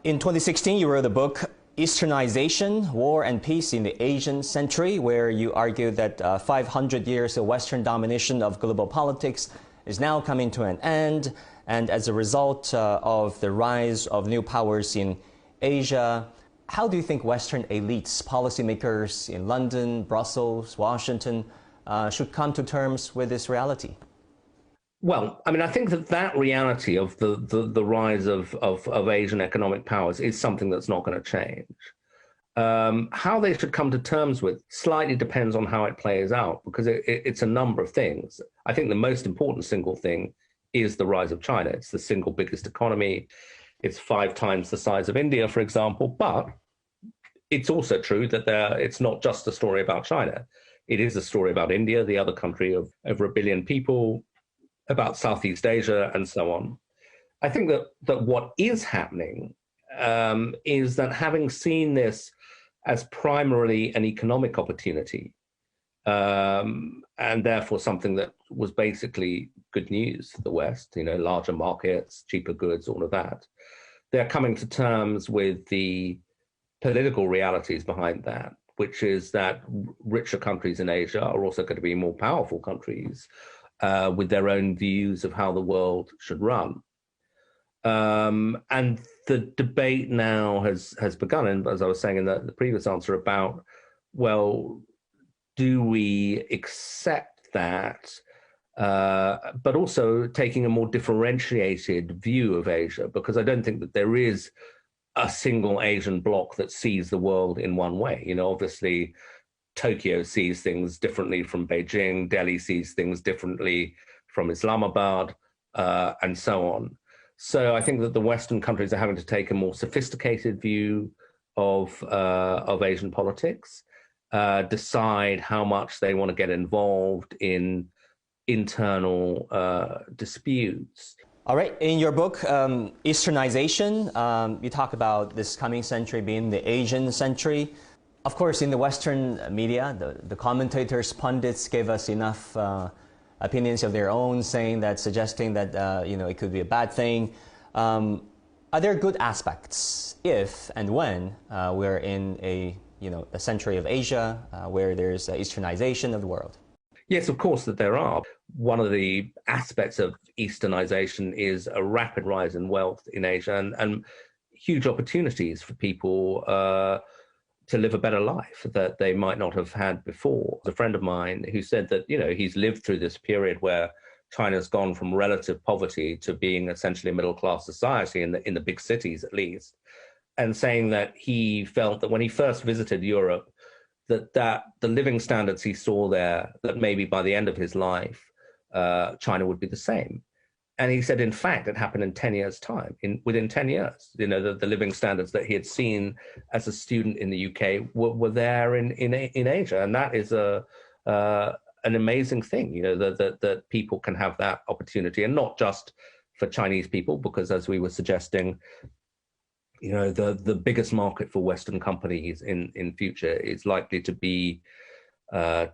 In 2016, you wrote a book, Easternization, War and Peace in the Asian Century, where you argued that 500 years of Western domination of global politics is now coming to an end, and as a result of the rise of new powers in Asia, how do you think Western elites, policymakers in London, Brussels, Washington, should come to terms with this reality? Well, I mean, I think that reality of the rise of Asian economic powers is something that's not going to change. How they should come to terms with slightly depends on how it plays out, because it's a number of things. I think the most important single thing is the rise of China. It's the single biggest economy. It's 5 times the size of India, for example. But it's also true that it's not just a story about China. It is a story about India, the other country of over 1 billion people, about Southeast Asia, and so on. I think that what is happening is that, having seen this as primarily an economic opportunity, and therefore something that was basically good news for the West, larger markets, cheaper goods, all of that, they're coming to terms with the political realities behind that, which is that richer countries in Asia are also going to be more powerful countries, with their own views of how the world should run. And the debate now has begun, and as I was saying in the previous answer, about, well, do we accept that, but also taking a more differentiated view of Asia, because I don't think that there is a single Asian bloc that sees the world in one way. Obviously, Tokyo sees things differently from Beijing, Delhi sees things differently from Islamabad, and so on. So I think that the Western countries are having to take a more sophisticated view of Asian politics, decide how much they want to get involved in internal disputes. All right. In your book, Easternization, you talk about this coming century being the Asian century. Of course, in the Western media, the commentators, pundits gave us enough opinions of their own, suggesting that it could be a bad thing. Are there good aspects if and when we're in a century of Asia where there's Easternization of the world? Yes, of course that there are. One of the aspects of Easternization is a rapid rise in wealth in Asia, and huge opportunities for people to live a better life that they might not have had before. A friend of mine who said that, he's lived through this period where China's gone from relative poverty to being essentially a middle-class society in the big cities, at least, and saying that he felt that when he first visited Europe, that the living standards he saw there, that maybe by the end of his life, China would be the same. And he said, in fact, it happened in 10 years' time. Within 10 years, the living standards that he had seen as a student in the UK were there in Asia, and that is an amazing thing. That people can have that opportunity, and not just for Chinese people, because as we were suggesting, the biggest market for Western companies in future is likely to be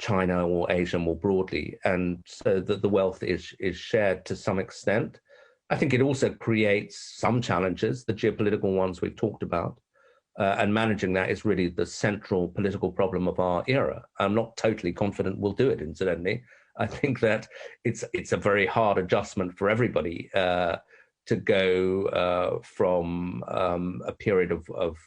China or Asia more broadly, and so that the wealth is shared to some extent. I think it also creates some challenges, the geopolitical ones we've talked about, and managing that is really the central political problem of our era. I'm not totally confident we'll do it, incidentally. I think that it's a very hard adjustment for everybody to go from a period of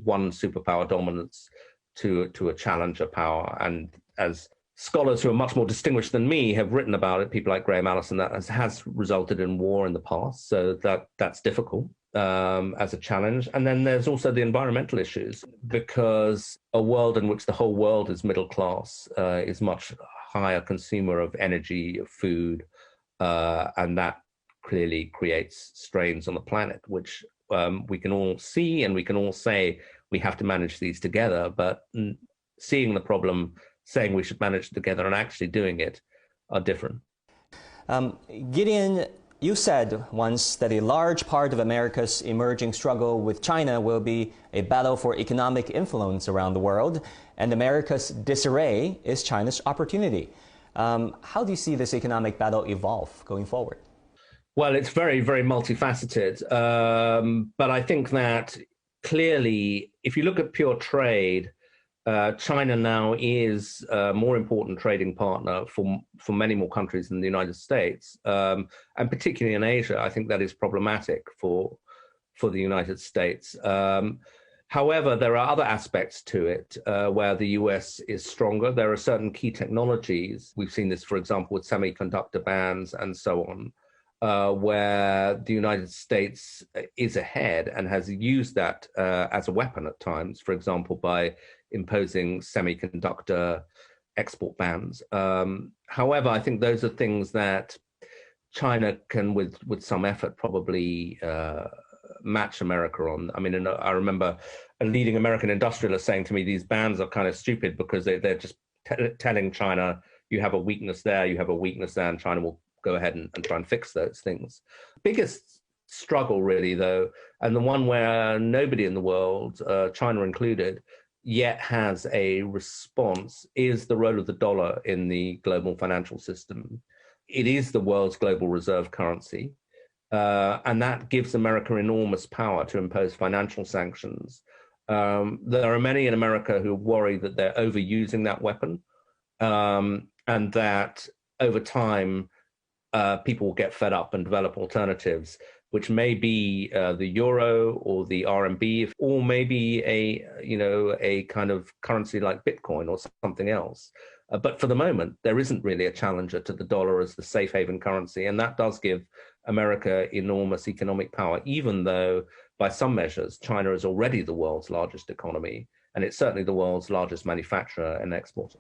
one superpower dominance to a challenger power. And as scholars who are much more distinguished than me have written about it, people like Graham Allison, that has resulted in war in the past. So that's difficult as a challenge. And then there's also the environmental issues, because a world in which the whole world is middle class is much higher consumer of energy, of food, and that clearly creates strains on the planet, which we can all see, and we can all say we have to manage these together, but seeing the problem, saying we should manage it together, and actually doing it are different. Gideon, you said once that a large part of America's emerging struggle with China will be a battle for economic influence around the world, and America's disarray is China's opportunity. How do you see this economic battle evolve going forward? Well, it's very, very multifaceted. But I think that clearly, if you look at pure trade, China now is a more important trading partner for many more countries than the United States, and particularly in Asia. I think that is problematic for the United States. However, there are other aspects to it where the US is stronger. There are certain key technologies. We've seen this, for example, with semiconductor bans and so on, where the United States is ahead and has used that as a weapon at times, for example, by imposing semiconductor export bans. However, I think those are things that China can, with some effort, probably match America on. I mean, I remember a leading American industrialist saying to me, these bans are kind of stupid because they're just telling China, you have a weakness there, you have a weakness there, and China will go ahead and try and fix those things. Biggest struggle, really, though, and the one where nobody in the world, China included, yet has a response, is the role of the dollar in the global financial system. It is the world's global reserve currency. And that gives America enormous power to impose financial sanctions. There are many in America who worry that they're overusing that weapon, and that over time, people will get fed up and develop alternatives, which may be the euro or the RMB, or maybe a kind of currency like Bitcoin or something else. But for the moment, there isn't really a challenger to the dollar as the safe haven currency, and that does give America enormous economic power, even though by some measures, China is already the world's largest economy, and it's certainly the world's largest manufacturer and exporter.